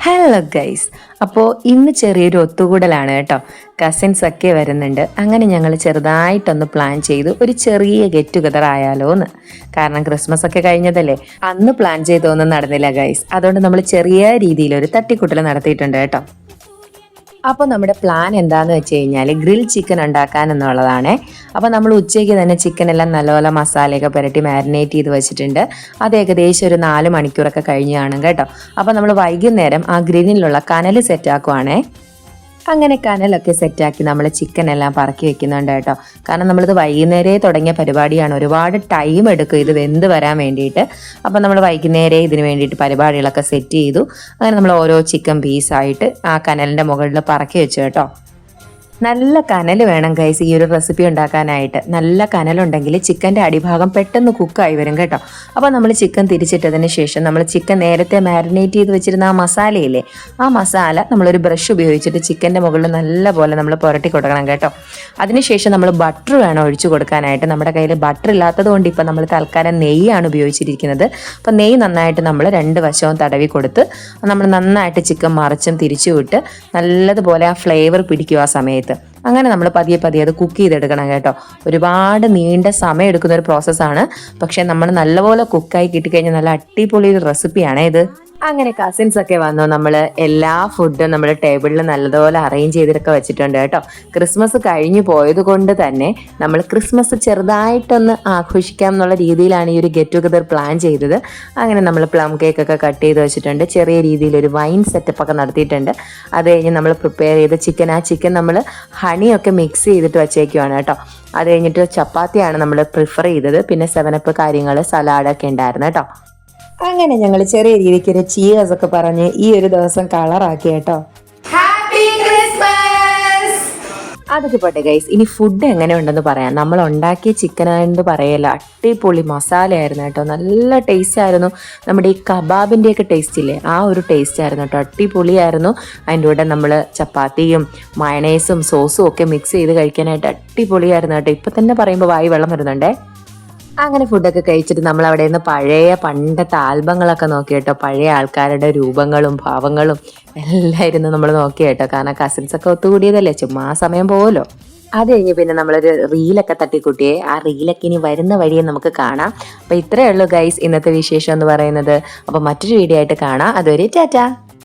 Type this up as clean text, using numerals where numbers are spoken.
Hello guys, അപ്പോൾ ഇന്ന് ചെറിയൊരു ഒത്തുകൂടലാണ് കേട്ടോ. കസിൻസ് ഒക്കെ വരുന്നുണ്ട്. അങ്ങനെ ഞങ്ങൾ ചെറുതായിട്ടൊന്ന് പ്ലാൻ ചെയ്തു, ഒരു ചെറിയ ഗെറ്റ് ടുഗദർ ആയാലോ എന്ന്. കാരണം ക്രിസ്മസ് ഒക്കെ കഴിഞ്ഞതല്ലേ, അന്ന് പ്ലാൻ ചെയ്തൊന്നും നടന്നില്ല ഗൈസ്. അതുകൊണ്ട് നമ്മൾ ചെറിയ രീതിയിൽ ഒരു തട്ടിക്കൂട്ടൽ നടത്തിയിട്ടുണ്ട് കേട്ടോ. അപ്പോൾ നമ്മുടെ പ്ലാൻ എന്താന്ന് വെച്ച് കഴിഞ്ഞാൽ ഗ്രിൽ ചിക്കൻ ഉണ്ടാക്കാൻ എന്നുള്ളതാണ്. അപ്പോൾ നമ്മൾ ഉച്ചയ്ക്ക് തന്നെ ചിക്കൻ എല്ലാം നല്ലപോലെ മസാലയൊക്കെ പുരട്ടി മാരിനേറ്റ് ചെയ്ത് വെച്ചിട്ടുണ്ട്. അത് ഏകദേശം ഒരു 4 മണിക്കൂറൊക്കെ കഴിഞ്ഞ് കാണും കേട്ടോ. അപ്പോൾ നമ്മൾ വൈകുന്നേരം ആ ഗ്രില്ലിലുള്ള കനൽ സെറ്റാക്കുവാണേ. അങ്ങനെ കനലൊക്കെ സെറ്റാക്കി നമ്മൾ ചിക്കൻ എല്ലാം പറക്കി വെക്കുന്നുണ്ട് കേട്ടോ. കാരണം നമ്മളിത് വൈകുന്നേരേ തുടങ്ങിയ പരിപാടിയാണ്. ഒരുപാട് ടൈം എടുക്കും ഇത് വെന്ത് വരാൻ വേണ്ടിയിട്ട്. അപ്പം നമ്മൾ വൈകുന്നേരേ ഇതിന് വേണ്ടിയിട്ട് പരിപാടികളൊക്കെ സെറ്റ് ചെയ്തു. അങ്ങനെ നമ്മൾ ഓരോ ചിക്കൻ പീസായിട്ട് ആ കനലിൻ്റെ മുകളിൽ പറക്കി വെച്ചു കേട്ടോ. നല്ല കനൽ വേണം ഗൈസ് ഈ ഒരു റെസിപ്പി ഉണ്ടാക്കാനായിട്ട്. നല്ല കനലുണ്ടെങ്കിൽ ചിക്കൻ്റെ അടിഭാഗം പെട്ടെന്ന് കുക്കായി വരും കേട്ടോ. അപ്പോൾ നമ്മൾ ചിക്കൻ തിരിച്ചിട്ടതിന് ശേഷം നമ്മൾ ചിക്കൻ നേരത്തെ മാരിനേറ്റ് ചെയ്ത് വെച്ചിരുന്ന ആ മസാലയില്ലേ, ആ മസാല നമ്മളൊരു ബ്രഷ് ഉപയോഗിച്ചിട്ട് ചിക്കൻ്റെ മുകളിൽ നല്ലപോലെ നമ്മൾ പുരട്ടി കൊടുക്കണം കേട്ടോ. അതിനുശേഷം നമ്മൾ ബട്ടർ വേണം ഒഴിച്ചു കൊടുക്കാനായിട്ട്. നമ്മുടെ കയ്യിൽ ബട്ടർ ഇല്ലാത്തത് കൊണ്ട് ഇപ്പം നമ്മൾ തൽക്കാലം നെയ്യാണ് ഉപയോഗിച്ചിരിക്കുന്നത്. അപ്പം നെയ്യ് നന്നായിട്ട് നമ്മൾ 2 വശവും തടവി കൊടുത്ത് നമ്മൾ നന്നായിട്ട് ചിക്കൻ മറിച്ചും തിരിച്ചു വിട്ട് നല്ലതുപോലെ ആ ഫ്ലേവർ പിടിക്കും ആ സമയത്ത്. അങ്ങനെ നമ്മൾ പതിയെ അത് കുക്ക് ചെയ്തെടുക്കണം കേട്ടോ. ഒരുപാട് നീണ്ട സമയം എടുക്കുന്ന ഒരു പ്രോസസ്സാണ്. പക്ഷെ നമ്മൾ നല്ലപോലെ കുക്കായി കിട്ടിക്കഴിഞ്ഞാൽ നല്ല അടിപൊളി ഒരു റെസിപ്പിയാണ് ഇത്. അങ്ങനെ കസിൻസ് ഒക്കെ വന്നു. നമ്മൾ എല്ലാ ഫുഡും നമ്മൾ ടേബിളിൽ നല്ലതുപോലെ അറേഞ്ച് ചെയ്തിട്ടൊക്കെ വെച്ചിട്ടുണ്ട് കേട്ടോ. ക്രിസ്മസ് കഴിഞ്ഞു പോയത് കൊണ്ട് തന്നെ നമ്മൾ ക്രിസ്മസ് ചെറുതായിട്ടൊന്ന് ആഘോഷിക്കാം എന്നുള്ള രീതിയിലാണ് ഈ ഒരു ഗെറ്റ് ടുഗദർ പ്ലാൻ ചെയ്തത്. അങ്ങനെ നമ്മൾ പ്ലം കേക്കൊക്കെ കട്ട് ചെയ്ത് വെച്ചിട്ടുണ്ട്. ചെറിയ രീതിയിൽ ഒരു വൈൻ സെറ്റപ്പ് ഒക്കെ നടത്തിയിട്ടുണ്ട്. അത് കഴിഞ്ഞ് നമ്മൾ പ്രിപ്പയർ ചെയ്ത ചിക്കൻ, ആ ചിക്കൻ നമ്മൾ ഹണിയൊക്കെ മിക്സ് ചെയ്തിട്ട് വെച്ചേക്കുവാണ് കേട്ടോ. അത് കഴിഞ്ഞിട്ട് ചപ്പാത്തിയാണ് നമ്മൾ പ്രിഫർ ചെയ്തത്. പിന്നെ 7up കാര്യങ്ങൾ, സലാഡൊക്കെ ഉണ്ടായിരുന്നു കേട്ടോ. അങ്ങനെ ഞങ്ങൾ ചെറിയ രീതിക്ക് ഒരു ചീയേഴ്സ് ഒക്കെ പറഞ്ഞ് ഈ ഒരു ദിവസം കളറാക്കി കേട്ടോ. അതൊക്കെ പോട്ടെ ഗൈസ്, ഇനി ഫുഡ് എങ്ങനെ ഉണ്ടെന്ന് പറയാം. നമ്മൾ ഉണ്ടാക്കിയ ചിക്കൻ ആയതുകൊണ്ട് പറയല്ല, അടിപൊളി മസാലയായിരുന്നു കേട്ടോ. നല്ല ടേസ്റ്റ് ആയിരുന്നു. നമ്മുടെ ഈ കബാബിൻ്റെയൊക്കെ ടേസ്റ്റ് ഇല്ലേ, ആ ഒരു ടേസ്റ്റ് ആയിരുന്നു കേട്ടോ. അടിപൊളിയായിരുന്നു. അതിൻ്റെ കൂടെ നമ്മൾ ചപ്പാത്തിയും മയണൈസും സോസും ഒക്കെ മിക്സ് ചെയ്ത് കഴിക്കാനായിട്ട് അടിപൊളിയായിരുന്നു കേട്ടോ. ഇപ്പം തന്നെ പറയുമ്പോൾ വായി വെള്ളം വരുന്നുണ്ടേ. അങ്ങനെ ഫുഡൊക്കെ കഴിച്ചിട്ട് നമ്മൾ അവിടെ നിന്ന് പഴയ പണ്ടത്തെ ആൽബങ്ങളൊക്കെ നോക്കി കേട്ടോ. പഴയ ആൾക്കാരുടെ രൂപങ്ങളും ഭാവങ്ങളും എല്ലാം ഇരുന്ന് നമ്മൾ നോക്കി കേട്ടോ. കാരണം കസിൻസൊക്കെ ഒത്തുകൂടിയതല്ലേ, ചുമ്മാ സമയം പോവുമല്ലോ. അത് കഴിഞ്ഞ് പിന്നെ നമ്മളൊരു റീലൊക്കെ തട്ടിക്കൂട്ടിയേ. ആ റീലൊക്കെ ഇനി വരുന്ന വഴിയെ നമുക്ക് കാണാം. അപ്പോൾ ഇത്രയേ ഉള്ളൂ ഗൈസ് ഇന്നത്തെ വിശേഷം എന്ന് പറയുന്നത്. അപ്പോൾ മറ്റൊരു വീഡിയോ ആയിട്ട് കാണാം. അതുവരെ ടാറ്റാ.